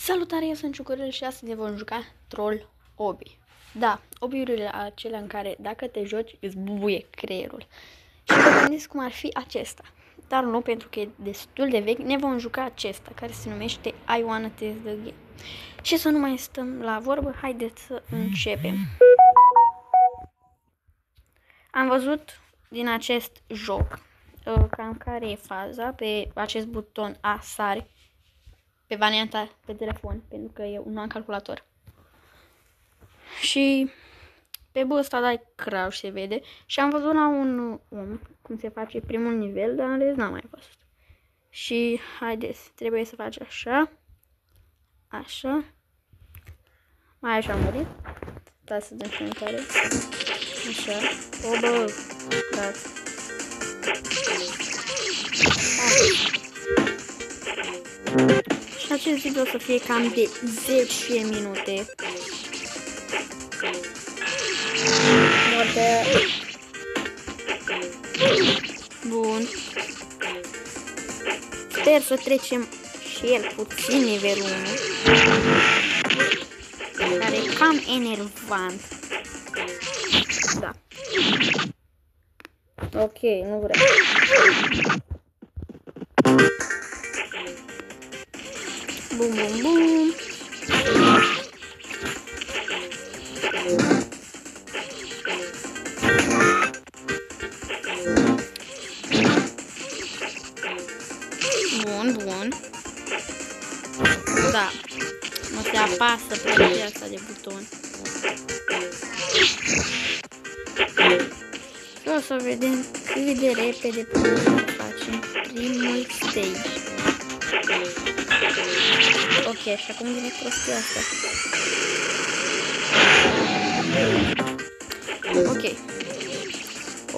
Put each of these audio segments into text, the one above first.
Salutare, eu sunt Ciucurel și astăzi ne vom juca Troll Obi. Da, obiurile acelea în care dacă te joci îți bubuie creierul. Și vă gândiți cum ar fi acesta. Dar nu, pentru că e destul de vechi, ne vom juca acesta, care se numește I Wanna Test the Game. Și să nu mai stăm la vorbă, haideți să începem. Am văzut din acest joc cam care e faza. Pe acest buton A sari pe varianta pe telefon, pentru că eu nu am calculator. Și pe B ăsta dai crouch, se vede. Și am văzut la un om cum se face primul nivel, dar în rest n-am mai văzut. Și haideți, trebuie să faci așa. Așa. Mai așa am murit. Da, să dăm fiecare. Așa. O, bă, dați. Și acest video o să fie cam de 10 minute. Moarte. Bun. Sper să trecem și el puțin nivelul 1. Care e cam enervant. Da. Ok, nu vreau. Bum, bum, bum. Bun, bun. Da. Nu se apasă pe asta de buton. Și o să vedem cât de repede putem să facem primul stage. Ok, și acum vine prostia asta. Ok.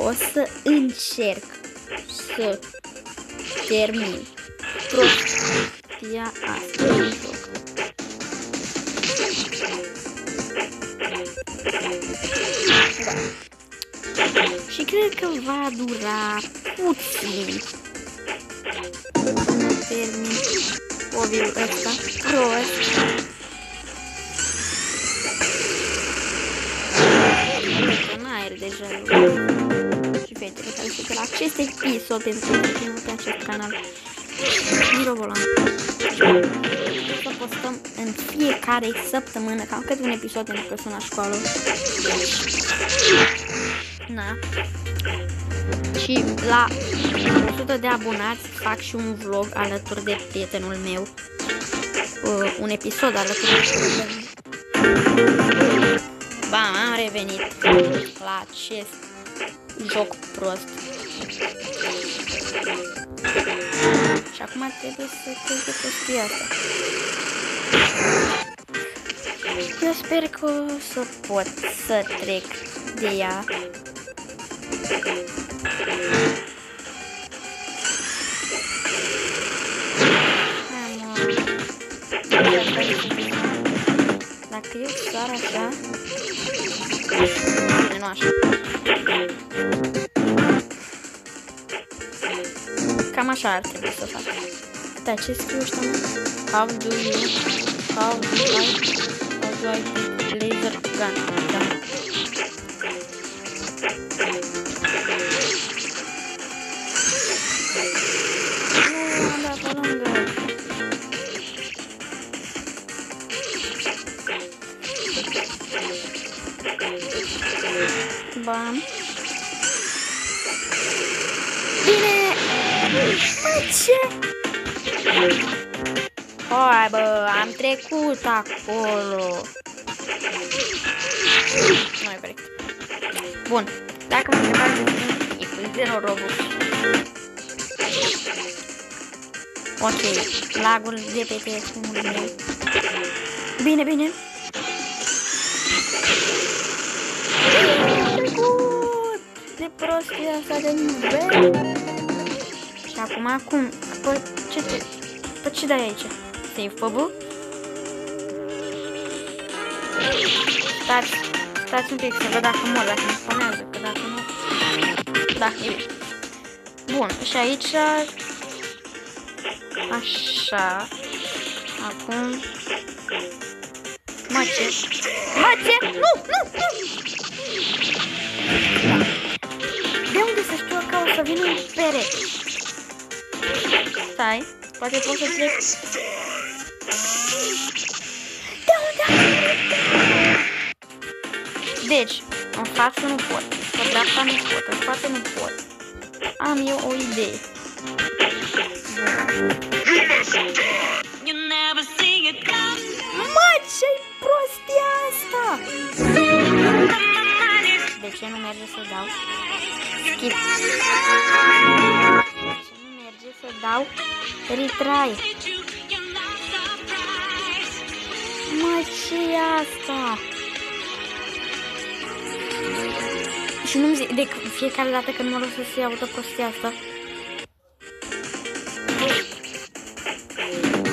O să încerc să termin prostia asta în joc. Da. Și cred că va dura puțin până termin obiul ăsta prost. În aer deja. Și fetele care se la acest episod, pentru că nu pe acest canal. Mirovolan. Să postăm în fiecare săptămână cam câte un episod, pentru că sunt la școală. Na. Și la 100 de abonați fac și un vlog alături de prietenul meu. Un episod alături de prietenul meu. Bam, am revenit la acest joc prost. Și acum trebuie să trec de prostia asta. Eu sper că o să pot să trec de ea. Dacă eu sar așa, nu așa. Cam așa ar trebui să fac. Da, ce scriu ăștia, mă? How do I laser gun? Da. Nu, am dat pe lângă. Bam. Bine! Bă, ce? Hai, bă, am trecut acolo. Nu-i corect. Bun. Dacă mă întrebați de tine, e cu 0 Robux. Ok. Lagul de pe telefonul meu. Bine, bine. De prostia asta de nivel. Și acum cum? Păi ce dai aici? Save bubble? Stați un pic să văd dacă mor, dacă nu spawnează, că dacă nu... Da, e bine. Bun, și aici... Așa... Acum... Mă, ce? Mă, ce? Nu! De unde să știu că o să vină un perete? Stai, poate pot să trec... De unde am venit? Deci, în față nu pot, pe dreapta nu pot, în spate nu pot. Am eu o idee. Mă, ce-i prostia asta? De ce nu merge să dau? Skip. De ce nu merge să dau? Retry. Mă, ce-i asta? Și nu-mi zic, de fiecare dată când mă rog să se audă prostia asta.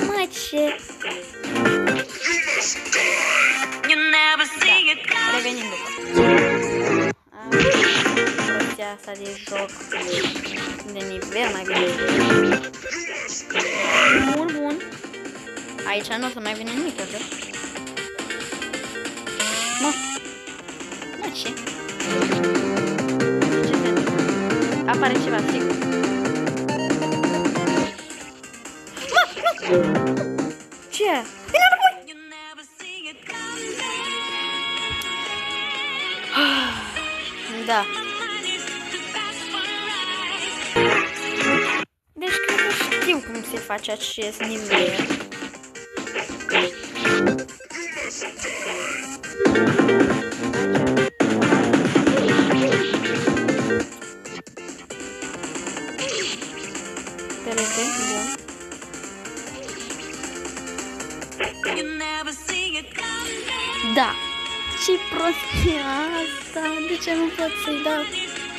Mă, ce? Da, revenim după. Prostia asta de joc. De nivel mai bine. Bun. Aici nu o să mai vine nimic, cred. Mă, ce? Apare ceva, sigur. Mă, nu! Ce? Vine înapoi! Da. Deci cred că știu cum se face acest nivel. Da. Ce prostie asta? De ce nu pot să-i dau?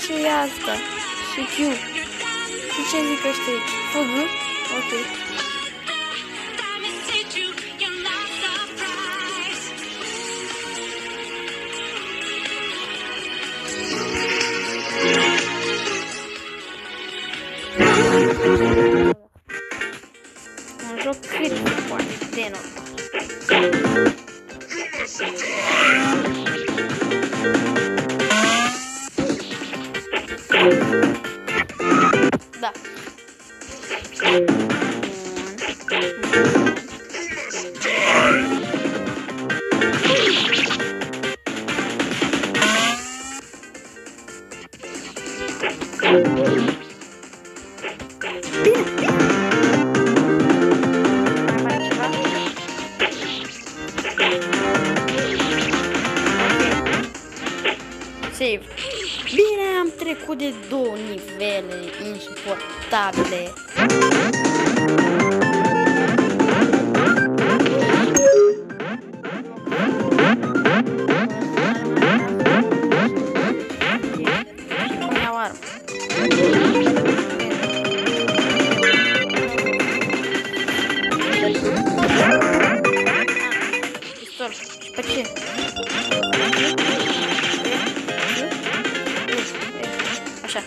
Ce e asta? Și Q. Și ce zic ăștia aici? FG? Ok. Un joc cât se poate de normal. Da. Save. Bine, am trecut de 2 nivele insuportabile. Cum iau armă? Pistol. Și pe ce? Așa.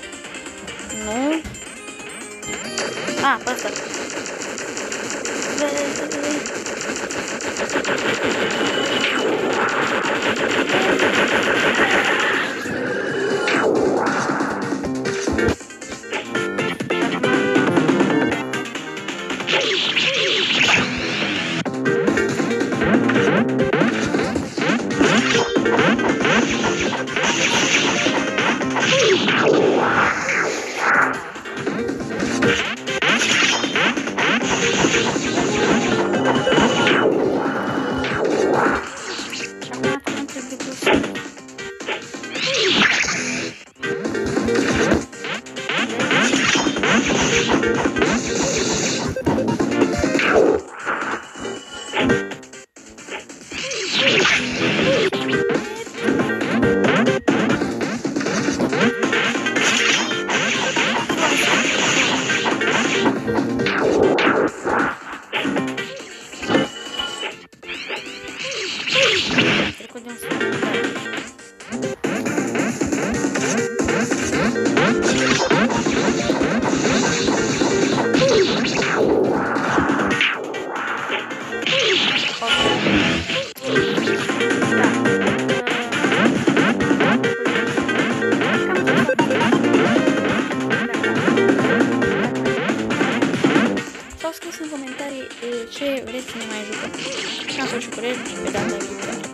Nu. A, pe ăsta. Sau scris în comentarii ce vreți să ne mai jucăm. Și am fost și curent pe data viitoare.